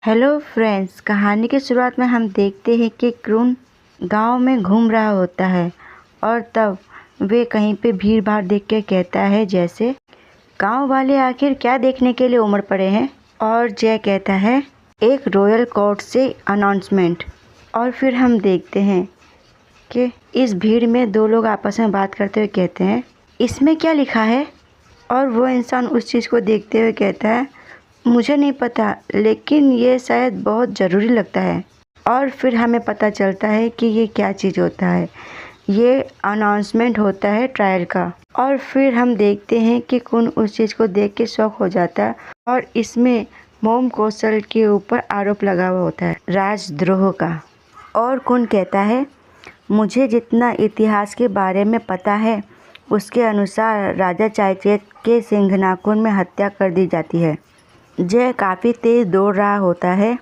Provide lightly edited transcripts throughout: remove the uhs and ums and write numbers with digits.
Hello friends, कहानी की शुरुआत में हम देखते हैं कि क्रून गांव में घूम रहा होता है और तब वे कहीं पे भीड़ भाड़ देख के कहता है जैसे गांव वाले आखिर क्या देखने के लिए उमड़ पड़े हैं। और जय कहता है एक रॉयल कोर्ट से अनाउंसमेंट। और फिर हम देखते हैं कि इस भीड़ में दो लोग आपस में बात करते हुए कहते हैं इसमें क्या लिखा है। और वो इंसान उस चीज़ को देखते हुए कहता है मुझे नहीं पता, लेकिन ये शायद बहुत ज़रूरी लगता है। और फिर हमें पता चलता है कि ये क्या चीज़ होता है। ये अनाउंसमेंट होता है ट्रायल का। और फिर हम देखते हैं कि कुन उस चीज़ को देख के शौक हो जाता है और इसमें मोम कौशल के ऊपर आरोप लगा हुआ होता है राजद्रोह का। और कुन कहता है मुझे जितना इतिहास के बारे में पता है उसके अनुसार राजा चायचेत के सिंघनाकुन में हत्या कर दी जाती है। जय काफ़ी तेज़ दौड़ रहा होता है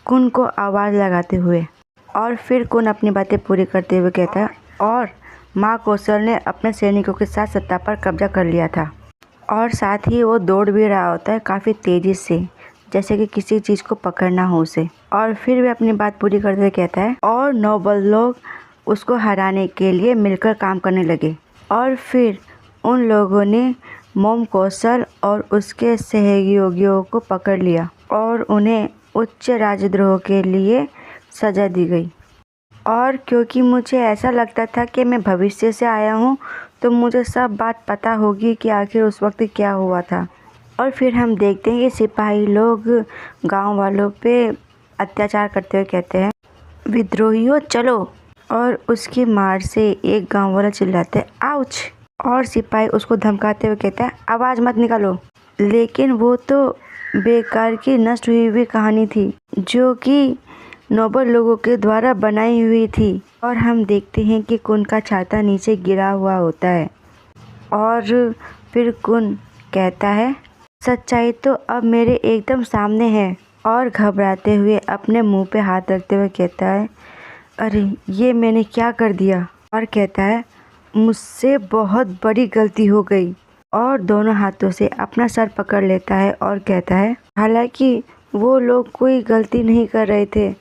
कुन को आवाज़ लगाते हुए। और फिर कुन अपनी बातें पूरी करते हुए कहता है और माँ कौशल ने अपने सैनिकों के साथ सत्ता पर कब्जा कर लिया था। और साथ ही वो दौड़ भी रहा होता है काफ़ी तेज़ी से, जैसे कि किसी चीज़ को पकड़ना हो उसे। और फिर वे अपनी बात पूरी करते हुए कहता है और नोबल लोग उसको हराने के लिए मिलकर काम करने लगे। और फिर उन लोगों ने मोम कौशल और उसके सहयोगियों को पकड़ लिया और उन्हें उच्च राजद्रोह के लिए सज़ा दी गई। और क्योंकि मुझे ऐसा लगता था कि मैं भविष्य से आया हूँ तो मुझे सब बात पता होगी कि आखिर उस वक्त क्या हुआ था। और फिर हम देखते हैं कि सिपाही लोग गांव वालों पे अत्याचार करते हुए कहते हैं विद्रोहियों चलो। और उसकी मार से एक गांव वाला चिल्लाते हैं आउच। और सिपाही उसको धमकाते हुए कहता है आवाज़ मत निकालो। लेकिन वो तो बेकार की नष्ट हुई हुई कहानी थी जो कि नोबल लोगों के द्वारा बनाई हुई थी। और हम देखते हैं कि कुन का छाता नीचे गिरा हुआ होता है। और फिर कुन कहता है सच्चाई तो अब मेरे एकदम सामने है। और घबराते हुए अपने मुंह पे हाथ रखते हुए कहता है अरे ये मैंने क्या कर दिया। और कहता है मुझसे बहुत बड़ी गलती हो गई। और दोनों हाथों से अपना सर पकड़ लेता है और कहता है हालांकि वो लोग कोई गलती नहीं कर रहे थे,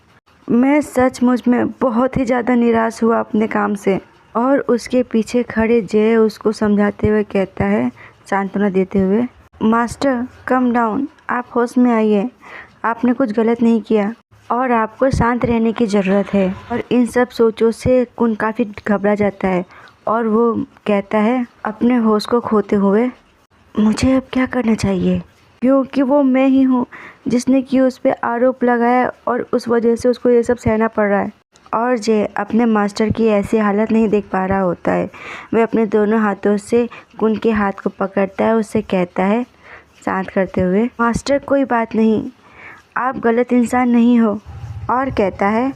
मैं सचमुच में बहुत ही ज़्यादा निराश हुआ अपने काम से। और उसके पीछे खड़े जय उसको समझाते हुए कहता है सांत्वना देते हुए मास्टर कम डाउन, आप होश में आइए, आपने कुछ गलत नहीं किया और आपको शांत रहने की ज़रूरत है। और इन सब सोचों से कुन काफ़ी घबरा जाता है और वो कहता है अपने होश को खोते हुए मुझे अब क्या करना चाहिए, क्योंकि वो मैं ही हूँ जिसने कि उस पर आरोप लगाया और उस वजह से उसको ये सब सहना पड़ रहा है। और जय अपने मास्टर की ऐसी हालत नहीं देख पा रहा होता है। वह अपने दोनों हाथों से कुन के हाथ को पकड़ता है, उससे कहता है शांत करते हुए मास्टर कोई बात नहीं, आप गलत इंसान नहीं हो। और कहता है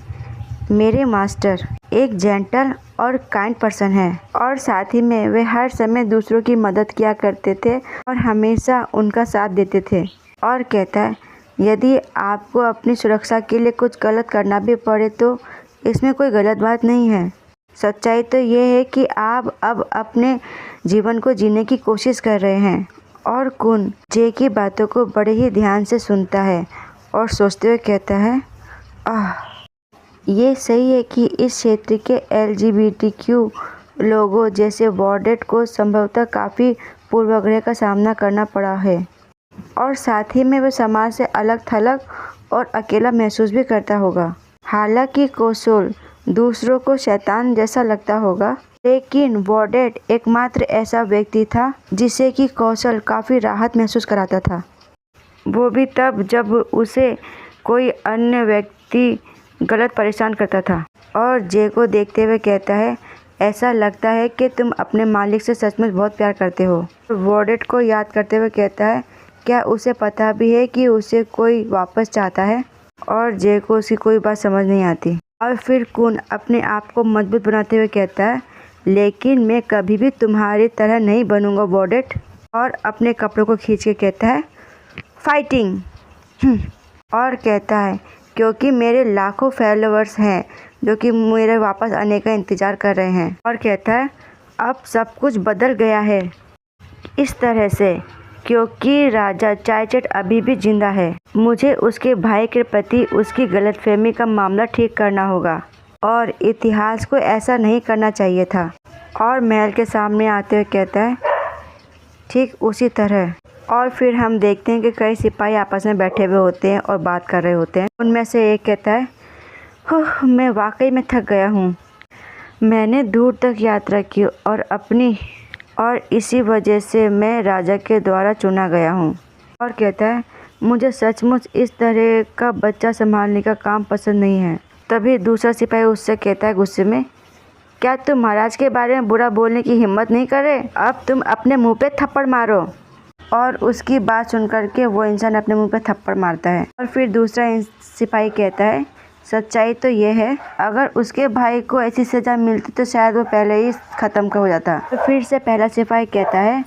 मेरे मास्टर एक जेंटल और काइंड पर्सन है और साथ ही में वे हर समय दूसरों की मदद किया करते थे और हमेशा उनका साथ देते थे। और कहता है यदि आपको अपनी सुरक्षा के लिए कुछ गलत करना भी पड़े तो इसमें कोई गलत बात नहीं है। सच्चाई तो ये है कि आप अब अपने जीवन को जीने की कोशिश कर रहे हैं। और कुन जे की बातों को बड़े ही ध्यान से सुनता है और सोचते हुए कहता है ये सही है कि इस क्षेत्र के LGBTQ लोगों जैसे वॉर्डेट को संभवतः काफ़ी पूर्वाग्रह का सामना करना पड़ा है और साथ ही में वह समाज से अलग थलग और अकेला महसूस भी करता होगा। हालांकि कौशल दूसरों को शैतान जैसा लगता होगा, लेकिन वॉर्डेट एकमात्र ऐसा व्यक्ति था जिसे कि कौशल काफ़ी राहत महसूस कराता था, वो भी तब जब उसे कोई अन्य व्यक्ति गलत परेशान करता था। और जे को देखते हुए कहता है ऐसा लगता है कि तुम अपने मालिक से सचमुच बहुत प्यार करते हो। वॉर्डेट को याद करते हुए कहता है क्या उसे पता भी है कि उसे कोई वापस चाहता है। और जे को उसकी कोई बात समझ नहीं आती। और फिर कुन अपने आप को मजबूत बनाते हुए कहता है लेकिन मैं कभी भी तुम्हारी तरह नहीं बनूंगा वॉर्डेट। और अपने कपड़ों को खींच के कहता है फाइटिंग। और कहता है क्योंकि मेरे लाखों फॉलोअर्स हैं जो कि मेरे वापस आने का इंतज़ार कर रहे हैं। और कहता है अब सब कुछ बदल गया है इस तरह से क्योंकि राजा चायचट अभी भी जिंदा है। मुझे उसके भाई के प्रति उसकी गलतफहमी का मामला ठीक करना होगा और इतिहास को ऐसा नहीं करना चाहिए था। और महल के सामने आते हुए कहता है, ठीक उसी तरह। और फिर हम देखते हैं कि कई सिपाही आपस में बैठे हुए होते हैं और बात कर रहे होते हैं। उनमें से एक कहता है, मैं वाकई में थक गया हूँ। मैंने दूर तक यात्रा की और इसी वजह से मैं राजा के द्वारा चुना गया हूँ। और कहता है, मुझे सचमुच इस तरह का बच्चा संभालने का काम पसंद नहीं है। तभी दूसरा सिपाही उससे कहता है गुस्से में, क्या तुम महाराज के बारे में बुरा बोलने की हिम्मत नहीं कर रहे? अब तुम अपने मुंह पे थप्पड़ मारो। और उसकी बात सुनकर के वो इंसान अपने मुंह पे थप्पड़ मारता है। और फिर दूसरा सिपाही कहता है, सच्चाई तो ये है, अगर उसके भाई को ऐसी सज़ा मिलती तो शायद वो पहले ही ख़त्म हो जाता। तो फिर से पहला सिपाही कहता है,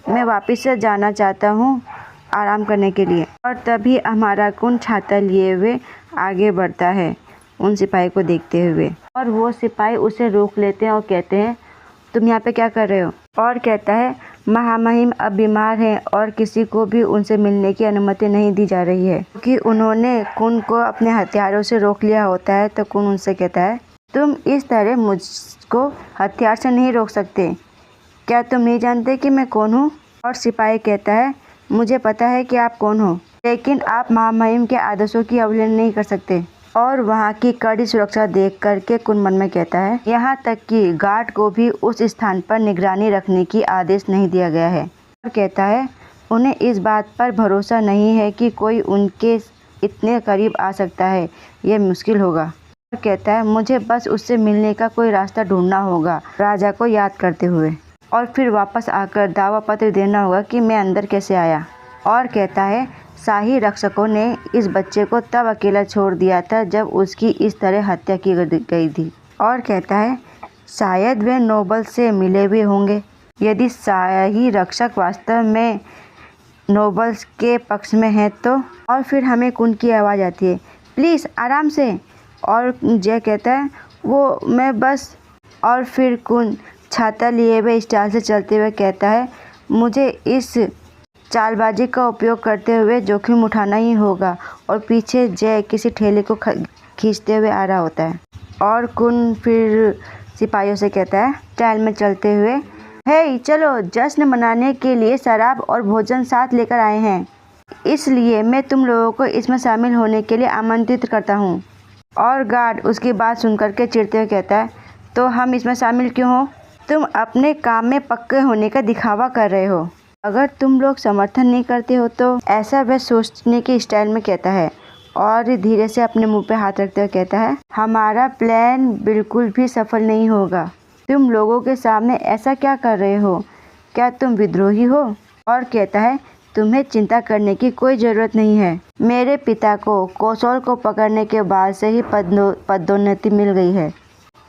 मैं वापस से जाना चाहता हूँ आराम करने के लिए। और तभी हमारा कुन छाता लिए हुए आगे बढ़ता है उन सिपाही को देखते हुए। और वो सिपाही उसे रोक लेते हैं और कहते हैं, तुम यहाँ पे क्या कर रहे हो? और कहता है, महामहिम अब बीमार हैं और किसी को भी उनसे मिलने की अनुमति नहीं दी जा रही है, क्योंकि उन्होंने कुन को अपने हथियारों से रोक लिया होता है। तो कुन उनसे कहता है, तुम इस तरह मुझको हथियार से नहीं रोक सकते। क्या तुम नहीं जानते कि मैं कौन हूँ? और सिपाही कहता है, मुझे पता है कि आप कौन हो, लेकिन आप महामहिम के आदेशों की अवहेलना नहीं कर सकते। और वहाँ की कड़ी सुरक्षा देख करके कुन मन में कहता है, यहाँ तक कि गार्ड को भी उस स्थान पर निगरानी रखने की आदेश नहीं दिया गया है। और कहता है, उन्हें इस बात पर भरोसा नहीं है कि कोई उनके इतने करीब आ सकता है, यह मुश्किल होगा। और कहता है, मुझे बस उससे मिलने का कोई रास्ता ढूंढना होगा, राजा को याद करते हुए। और फिर वापस आकर दावा पत्र देना होगा कि मैं अंदर कैसे आया। और कहता है, शाही रक्षकों ने इस बच्चे को तब अकेला छोड़ दिया था जब उसकी इस तरह हत्या की गई थी। और कहता है, शायद वे नोबल से मिले हुए होंगे। यदि शाही रक्षक वास्तव में नोबल्स के पक्ष में हैं तो। और फिर हमें कुन की आवाज़ आती है, प्लीज़ आराम से। और जय कहता है, वो मैं बस। और फिर कुन छाता लिए हुए स्टाइल से चलते हुए कहता है, मुझे इस चालबाजी का उपयोग करते हुए जोखिम उठाना ही होगा। और पीछे जय किसी ठेले को खींचते हुए आ रहा होता है। और कुन फिर सिपाहियों से कहता है स्टाइल में चलते हुए, हे चलो, जश्न मनाने के लिए शराब और भोजन साथ लेकर आए हैं, इसलिए मैं तुम लोगों को इसमें शामिल होने के लिए आमंत्रित करता हूँ। और गार्ड उसकी बात सुनकर के चिढ़ते हुए कहता है, तो हम इसमें शामिल क्यों हो? तुम अपने काम में पक्के होने का दिखावा कर रहे हो। अगर तुम लोग समर्थन नहीं करते हो तो। ऐसा वह सोचने के स्टाइल में कहता है और धीरे से अपने मुंह पे हाथ रखते हुए कहता है, हमारा प्लान बिल्कुल भी सफल नहीं होगा। तुम लोगों के सामने ऐसा क्या कर रहे हो? क्या तुम विद्रोही हो? और कहता है, तुम्हें चिंता करने की कोई ज़रूरत नहीं है। मेरे पिता को कौशल को पकड़ने के बाद से ही पदोन्नति मिल गई है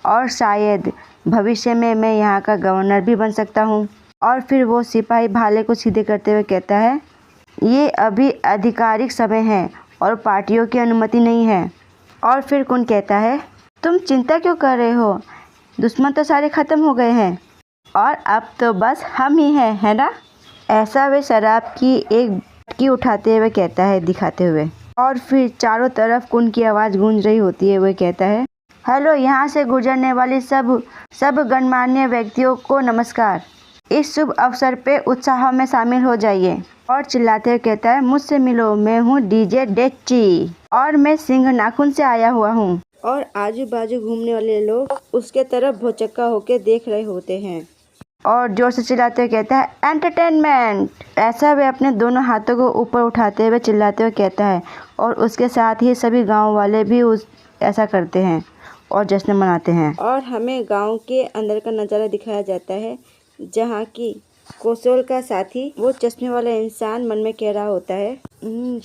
और शायद भविष्य में मैं यहाँ का गवर्नर भी बन सकता हूँ। और फिर वो सिपाही भाले को सीधे करते हुए कहता है, ये अभी आधिकारिक समय है और पार्टियों की अनुमति नहीं है। और फिर कुन कहता है, तुम चिंता क्यों कर रहे हो? दुश्मन तो सारे ख़त्म हो गए हैं और अब तो बस हम ही हैं, है ना? ऐसा वे शराब की एक बटकी उठाते हुए कहता है, दिखाते हुए। और फिर चारों तरफ कुन की आवाज़ गूंज रही होती है। वह कहता है, हेलो, यहाँ से गुजरने वाले सब गणमान्य व्यक्तियों को नमस्कार। इस शुभ अवसर पे उत्साह में शामिल हो जाइए। और चिल्लाते हुए कहता है, मुझसे मिलो, मैं हूँ डीजे डेच्ची और मैं सिंह नाखून से आया हुआ हूँ। और आजू बाजू घूमने वाले लोग उसके तरफ भौचक्का होकर देख रहे होते हैं। और जोर से चिल्लाते हुए कहता है, एंटरटेनमेंट। ऐसा वे अपने दोनों हाथों को ऊपर उठाते हुए चिल्लाते हुए कहता है। और उसके साथ ही सभी गाँव वाले भी ऐसा करते हैं और जश्न मनाते हैं। और हमें गांव के अंदर का नज़ारा दिखाया जाता है, जहाँ की कौशल का साथी, वो चश्मे वाला इंसान, मन में कह रहा होता है,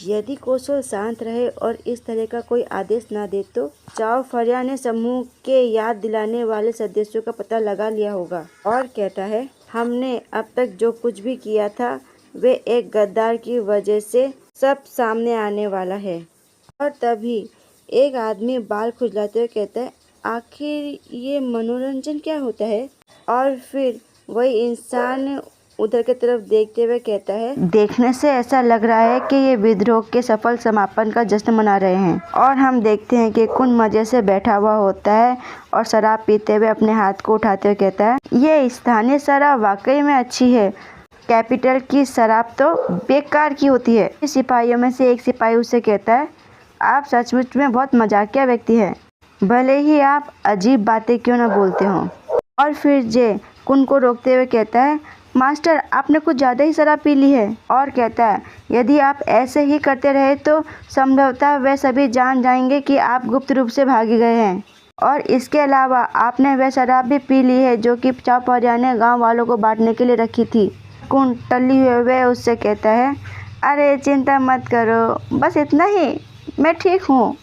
यदि कौशल शांत रहे और इस तरह का कोई आदेश ना दे तो चाओ फरिया ने समूह के याद दिलाने वाले सदस्यों का पता लगा लिया होगा। और कहता है, हमने अब तक जो कुछ भी किया था वे एक गद्दार की वजह से सब सामने आने वाला है। और तभी एक आदमी बाल खुजलाते हुए कहता है, आखिर ये मनोरंजन क्या होता है? और फिर वही इंसान उधर की तरफ देखते हुए कहता है, देखने से ऐसा लग रहा है कि ये विद्रोह के सफल समापन का जश्न मना रहे हैं। और हम देखते हैं कि कुन मजे से बैठा हुआ होता है और शराब पीते हुए अपने हाथ को उठाते हुए कहता है, ये स्थानीय शराब वाकई में अच्छी है, कैपिटल की शराब तो बेकार की होती है। सिपाहियों में से एक सिपाही उससे कहता है, आप सचमुच में बहुत मजाकिया व्यक्ति हैं, भले ही आप अजीब बातें क्यों न बोलते हो। और फिर जे कुन को रोकते हुए कहता है, मास्टर आपने कुछ ज़्यादा ही शराब पी ली है। और कहता है, यदि आप ऐसे ही करते रहे तो संभवतः वे सभी जान जाएंगे कि आप गुप्त रूप से भागे गए हैं। और इसके अलावा आपने वह शराब भी पी ली है जो कि चापौरिया ने गांव वालों को बांटने के लिए रखी थी। कुन टल्ली हुए उससे कहता है, अरे चिंता मत करो, बस इतना ही, मैं ठीक हूँ।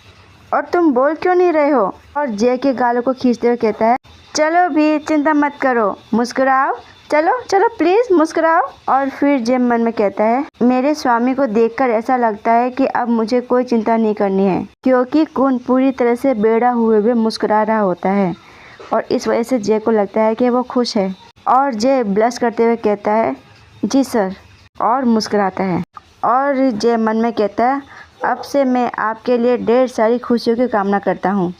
और तुम बोल क्यों नहीं रहे हो। और जे के गालों को खींचते हुए कहता है, चलो भी चिंता मत करो, मुस्कुराओ, चलो चलो प्लीज मुस्कुराओ। और फिर जे मन में कहता है, मेरे स्वामी को देखकर ऐसा लगता है कि अब मुझे कोई चिंता नहीं करनी है, क्योंकि कुन पूरी तरह से बेड़ा हुए मुस्कुरा रहा होता है और इस वजह से जे को लगता है कि वो खुश है। और जे ब्लश करते हुए कहता है, जी सर, और मुस्कुराता है। और जे मन में कहता है, अब से मैं आपके लिए ढेर सारी खुशियों की कामना करता हूँ।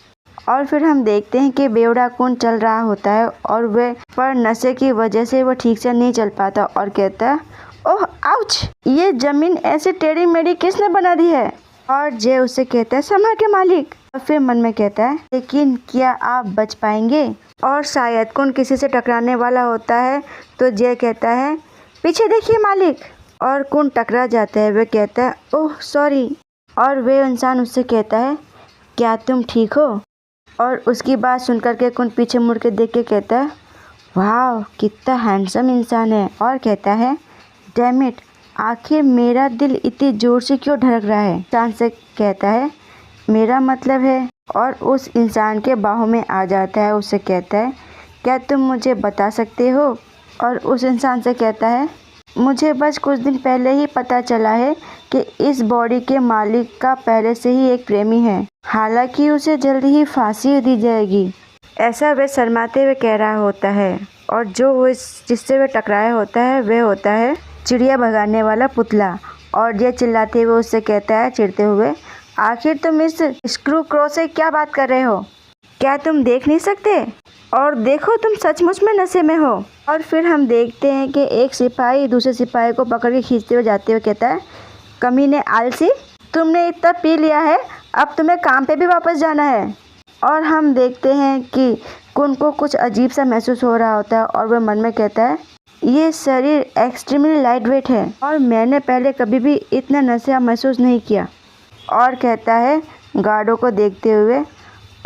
और फिर हम देखते हैं कि बेवड़ा कुन चल रहा होता है और वे पर नशे की वजह से वो ठीक से नहीं चल पाता और कहता है, ओह आउच, ये जमीन ऐसी टेढ़ी मेढ़ी किसने बना दी है। और जे उससे कहता है, संभल के मालिक। और फिर मन में कहता है, लेकिन क्या आप बच पाएंगे। और शायद कुन किसी से टकराने वाला होता है तो जे कहता है, पीछे देखिए मालिक। और कुन टकरा जाता है। वह कहता है, ओह सॉरी। और वे इंसान उससे कहता है, क्या तुम ठीक हो। और उसकी बात सुनकर के कुन पीछे मुड़ के देख के कहता है, वाह कितना हैंडसम इंसान है। और कहता है, डैम इट, आखिर मेरा दिल इतनी जोर से क्यों धड़क रहा है। इंसान से कहता है, मेरा मतलब है। और उस इंसान के बाहों में आ जाता है। उससे कहता है, क्या तुम मुझे बता सकते हो। और उस इंसान से कहता है, मुझे बस कुछ दिन पहले ही पता चला है कि इस बॉडी के मालिक का पहले से ही एक प्रेमी है, हालांकि उसे जल्दी ही फांसी दी जाएगी। ऐसा वह शर्माते हुए कह रहा होता है। और जो वो जिससे वह टकराया होता है वह होता है चिड़िया भगाने वाला पुतला। और ये चिल्लाते हुए उससे कहता है, चिढ़ते हुए, आखिर तुम इस स्क्रू क्रो से क्या बात कर रहे हो, क्या तुम देख नहीं सकते। और देखो तुम सचमुच में नशे में हो। और फिर हम देखते हैं कि एक सिपाही दूसरे सिपाही को पकड़ के खींचते हुए जाते हुए कहता है, कमीने आलसी, तुमने इतना पी लिया है, अब तुम्हें काम पे भी वापस जाना है। और हम देखते हैं कि कुन को कुछ अजीब सा महसूस हो रहा होता है और वह मन में कहता है, ये शरीर एक्सट्रीमली लाइट वेट है और मैंने पहले कभी भी इतना नशा महसूस नहीं किया। और कहता है गार्डों को देखते हुए,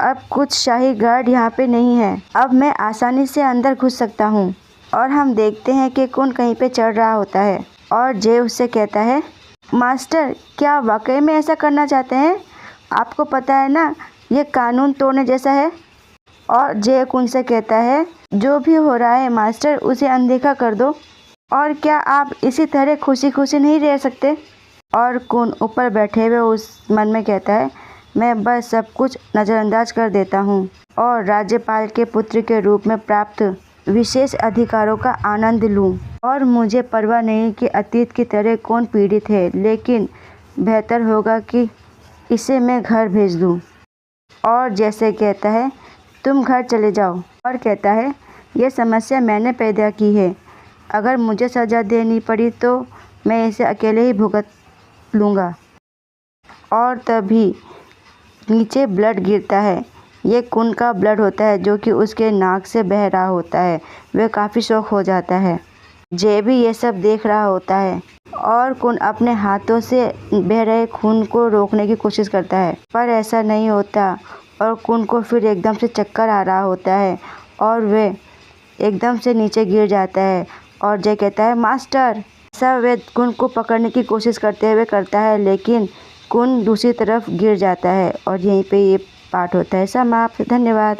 अब कुछ शाही गार्ड यहाँ पे नहीं है, अब मैं आसानी से अंदर घुस सकता हूँ। और हम देखते हैं कि कुन कहीं पे चढ़ रहा होता है और जे उससे कहता है, मास्टर क्या वाकई में ऐसा करना चाहते हैं, आपको पता है ना ये कानून तोड़ने जैसा है। और जे कुन से कहता है, जो भी हो रहा है मास्टर उसे अनदेखा कर दो, और क्या आप इसी तरह खुशी खुशी नहीं रह सकते। और कुन ऊपर बैठे हुए उस मन में कहता है, मैं बस सब कुछ नज़रअंदाज कर देता हूँ और राज्यपाल के पुत्र के रूप में प्राप्त विशेष अधिकारों का आनंद लूँ। और मुझे परवाह नहीं कि अतीत की तरह कौन पीड़ित है, लेकिन बेहतर होगा कि इसे मैं घर भेज दूँ। और जैसे कहता है, तुम घर चले जाओ। और कहता है, यह समस्या मैंने पैदा की है, अगर मुझे सज़ा देनी पड़ी तो मैं इसे अकेले ही भुगत लूँगा। और तभी नीचे ब्लड गिरता है। ये कुन का ब्लड होता है जो कि उसके नाक से बह रहा होता है। वह काफ़ी शौक हो जाता है। जे भी ये सब देख रहा होता है और कुन अपने हाथों से बह रहे खून को रोकने की कोशिश करता है, पर ऐसा नहीं होता और कुन को फिर एकदम से चक्कर आ रहा होता है और वह एकदम से नीचे गिर जाता है। और जे कहता है, मास्टर। सब वे कुन को पकड़ने की कोशिश करते हुए करता है, लेकिन कुन दूसरी तरफ गिर जाता है। और यहीं पे ये पार्ट होता है समाप्त। धन्यवाद।